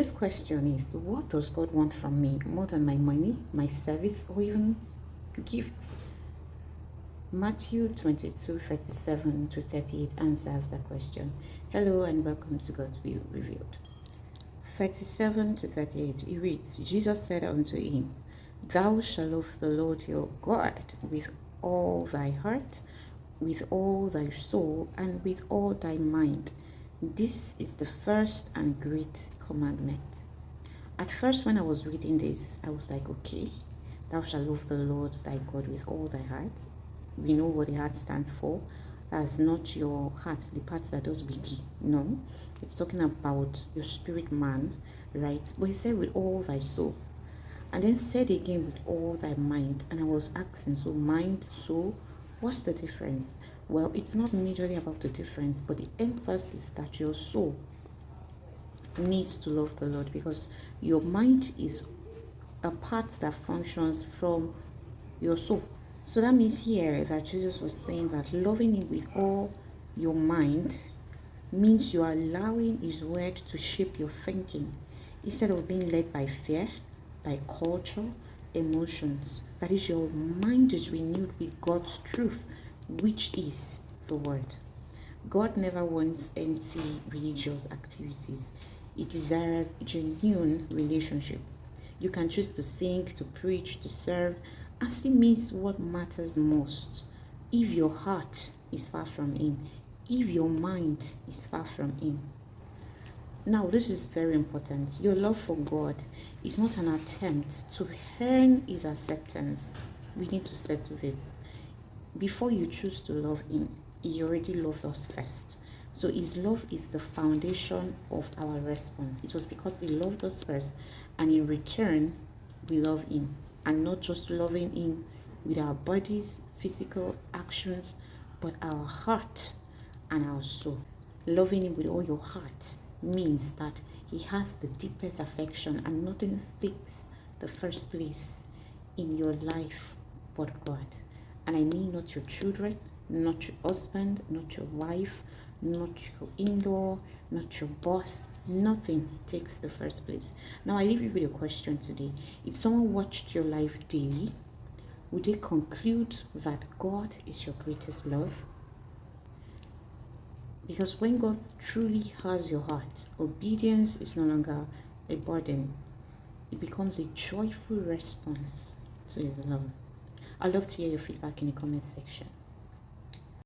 Today's question is, what does God want from me more than my money, my service, or even gifts? Matthew 22:37 to 38 answers the question. Hello and welcome to God's Will Revealed. 37 to 38, it reads, Jesus said unto him, Thou shalt love the Lord your God with all thy heart, with all thy soul, and with all thy mind. This is the first and great commandment. At first, when I was reading this, I was like, okay, thou shalt love the Lord thy God with all thy heart. We know what the heart stands for. That's not your heart, the part that does baby. No, it's talking about your spirit man, right? But he said with all thy soul. And then said again with all thy mind. And I was asking, so mind, soul, what's the difference? Well, it's not majorly about the difference, but the emphasis that your soul needs to love the Lord, because your mind is a part that functions from your soul. So that means here that Jesus was saying that loving him with all your mind means you are allowing his word to shape your thinking instead of being led by fear, by culture, emotions. That is, your mind is renewed with God's truth, which is the word. God never wants empty religious activities. He desires genuine relationship. You can choose to sing, to preach, to serve, and still miss what matters most if your heart is far from him, if your mind is far from him. Now, this is very important. Your love for God is not an attempt to earn his acceptance. We need to settle this. Before you choose to love him, he already loved us first. So his love is the foundation of our response. It was because he loved us first, and in return, we love him. And not just loving him with our bodies, physical actions, but our heart and our soul. Loving him with all your heart means that he has the deepest affection, and nothing takes the first place in your life but God. And I mean not your children, not your husband, not your wife, not your in-law, not your boss. Nothing takes the first place. Now I leave you with a question today. If someone watched your life daily, would they conclude that God is your greatest love? Because when God truly has your heart, obedience is no longer a burden. It becomes a joyful response to his love. I'd love to hear your feedback in the comment section.